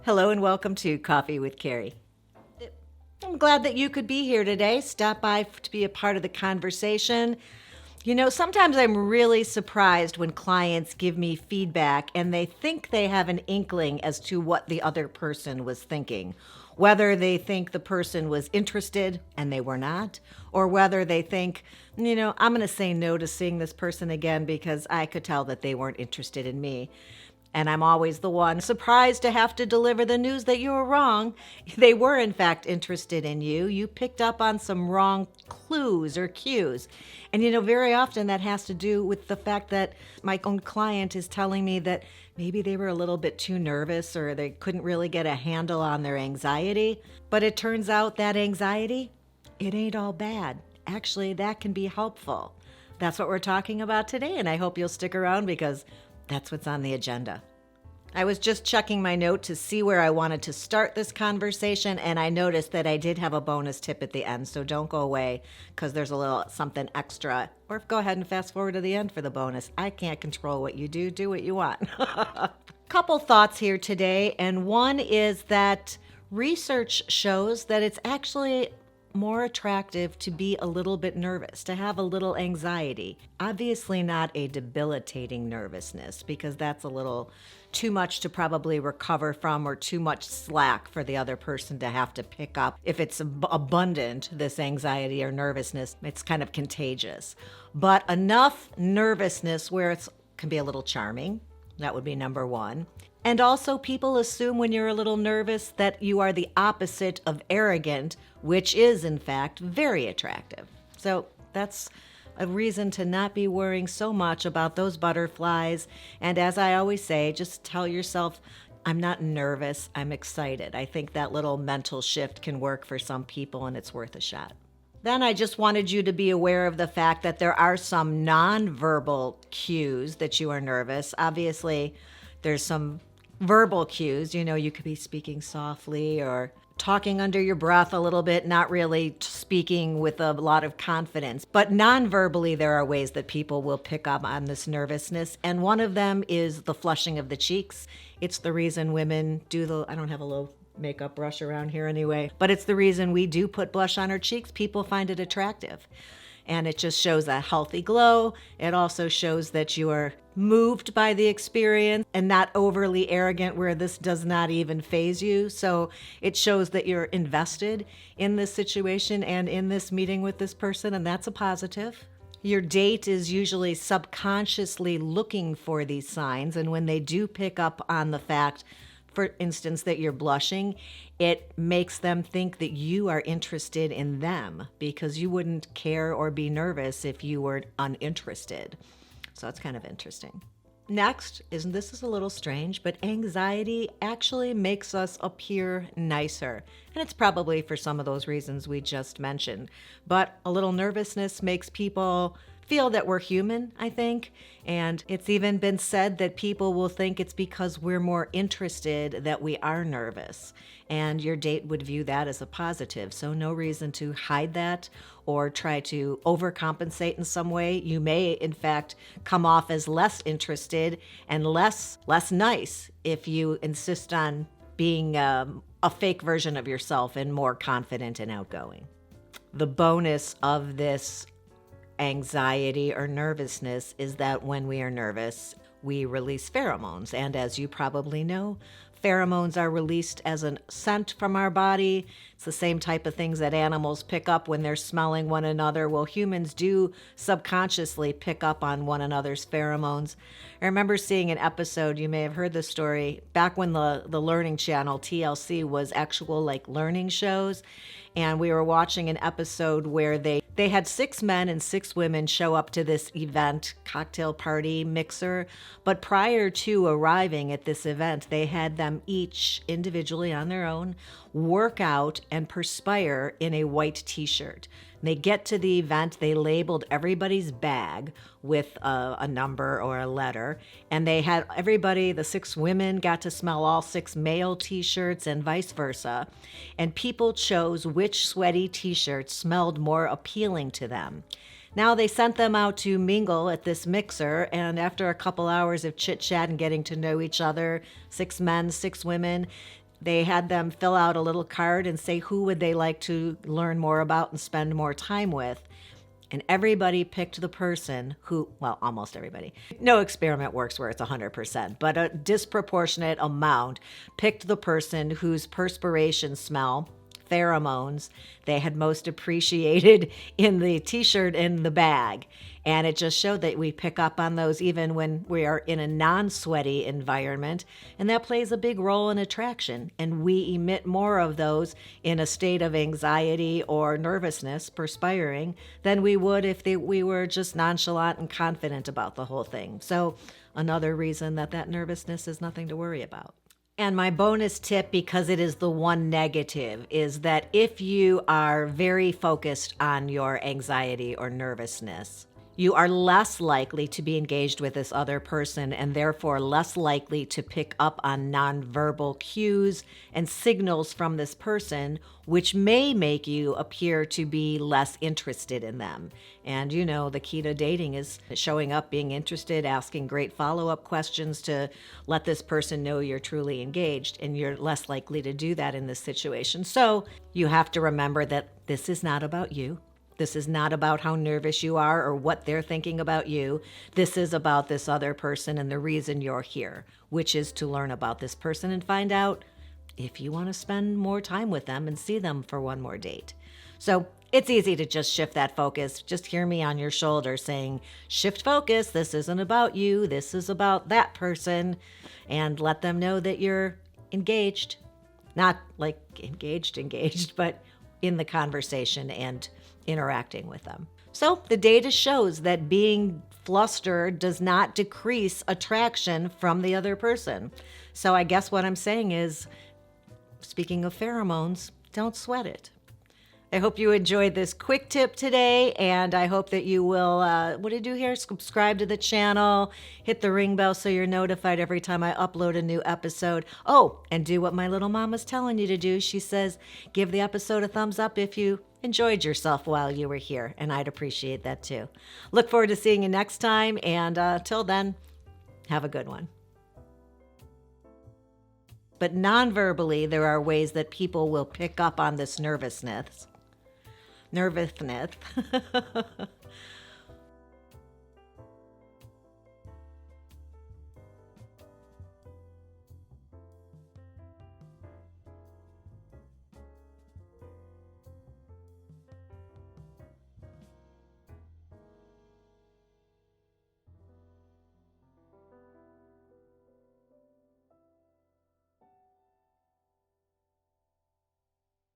Hello and welcome to Coffee with Carey. I'm glad that you could be here today. Stop by to be a part of the conversation. You know, sometimes I'm really surprised when clients give me feedback and they think they have an inkling as to what the other person was thinking. Whether they think the person was interested and they were not, or whether they think, I'm going to say no to seeing this person again because I could tell that they weren't interested in me. And I'm always the one surprised to have to deliver the news that you were wrong. They were, in fact, interested in you. You picked up on some wrong clues or cues. And, very often that has to do with the fact that my own client is telling me that maybe they were a little bit too nervous or they couldn't really get a handle on their anxiety. But it turns out that anxiety, it ain't all bad. Actually, that can be helpful. That's what we're talking about today, and I hope you'll stick around because that's what's on the agenda. I was just checking my note to see where I wanted to start this conversation, and I noticed that I did have a bonus tip at the end, so don't go away because there's a little something extra. Or go ahead and fast forward to the end for the bonus. I can't control what you do. Do what you want. Couple thoughts here today, and one is that research shows that it's actually more attractive to be a little bit nervous, to have a little anxiety. Obviously not a debilitating nervousness because that's a little too much to probably recover from or too much slack for the other person to have to pick up. If it's abundant, this anxiety or nervousness, it's kind of contagious. But enough nervousness where it can be a little charming. That would be number one. And also, people assume when you're a little nervous that you are the opposite of arrogant, which is, in fact, very attractive. So that's a reason to not be worrying so much about those butterflies. And as I always say, just tell yourself, I'm not nervous, I'm excited. I think that little mental shift can work for some people, and it's worth a shot. Then I just wanted you to be aware of the fact that there are some nonverbal cues that you are nervous. Obviously, there's some verbal cues. You could be speaking softly or talking under your breath a little bit, not really speaking with a lot of confidence. But non-verbally, there are ways that people will pick up on this nervousness. And one of them is the flushing of the cheeks. It's the reason women do I don't have a little makeup brush around here anyway, but it's the reason we do put blush on our cheeks. People find it attractive. And it just shows a healthy glow. It also shows that you are moved by the experience and not overly arrogant where this does not even faze you. So it shows that you're invested in this situation and in this meeting with this person, and that's a positive. Your date is usually subconsciously looking for these signs, and when they do pick up on the fact, for instance, that you're blushing, it makes them think that you are interested in them because you wouldn't care or be nervous if you were uninterested. So it's kind of interesting. Next, this is a little strange, but anxiety actually makes us appear nicer. And it's probably for some of those reasons we just mentioned. But a little nervousness makes people feel that we're human, I think. And it's even been said that people will think it's because we're more interested that we are nervous. And your date would view that as a positive. So no reason to hide that or try to overcompensate in some way. You may, in fact, come off as less interested and less nice if you insist on being a fake version of yourself and more confident and outgoing. The bonus of this anxiety or nervousness is that when we are nervous, we release pheromones. And as you probably know, pheromones are released as a scent from our body. It's the same type of things that animals pick up when they're smelling one another. Well, humans do subconsciously pick up on one another's pheromones. I remember seeing an episode, you may have heard this story, back when the Learning Channel, TLC, was actual learning shows. And we were watching an episode where they had 6 men and 6 women show up to this event, cocktail party, mixer. But prior to arriving at this event, they had them each individually on their own work out and perspire in a white t-shirt. They get to the event, they labeled everybody's bag with a number or a letter, and they had everybody, the 6 women got to smell all 6 male t-shirts and vice versa, and people chose which sweaty t-shirt smelled more appealing to them. Now they sent them out to mingle at this mixer, and after a couple hours of chit-chat and getting to know each other, 6 men, 6 women, they had them fill out a little card and say who would they like to learn more about and spend more time with. And everybody picked the person who, well, almost everybody. No experiment works where it's 100%, but a disproportionate amount picked the person whose perspiration smell, pheromones, they had most appreciated in the t-shirt in the bag. And it just showed that we pick up on those even when we are in a non-sweaty environment. And that plays a big role in attraction. And we emit more of those in a state of anxiety or nervousness, perspiring, than we would if we were just nonchalant and confident about the whole thing. So another reason that nervousness is nothing to worry about. And my bonus tip, because it is the one negative, is that if you are very focused on your anxiety or nervousness, you are less likely to be engaged with this other person and therefore less likely to pick up on nonverbal cues and signals from this person, which may make you appear to be less interested in them. And you know, the key to dating is showing up, being interested, asking great follow-up questions to let this person know you're truly engaged, and you're less likely to do that in this situation. So you have to remember that this is not about you. This is not about how nervous you are or what they're thinking about you. This is about this other person and the reason you're here, which is to learn about this person and find out if you want to spend more time with them and see them for one more date. So it's easy to just shift that focus. Just hear me on your shoulder saying, shift focus. This isn't about you. This is about that person. And let them know that you're engaged. Not like engaged, but in the conversation and interacting with them. So the data shows that being flustered does not decrease attraction from the other person. So I guess what I'm saying is, speaking of pheromones, don't sweat it. I hope you enjoyed this quick tip today, and I hope that you will, what do you do here? Subscribe to the channel, hit the ring bell so you're notified every time I upload a new episode. Oh, and do what my little mama's telling you to do. She says, give the episode a thumbs up if you enjoyed yourself while you were here, and I'd appreciate that too. Look forward to seeing you next time, and till then, have a good one. But non-verbally, there are ways that people will pick up on this nervousness.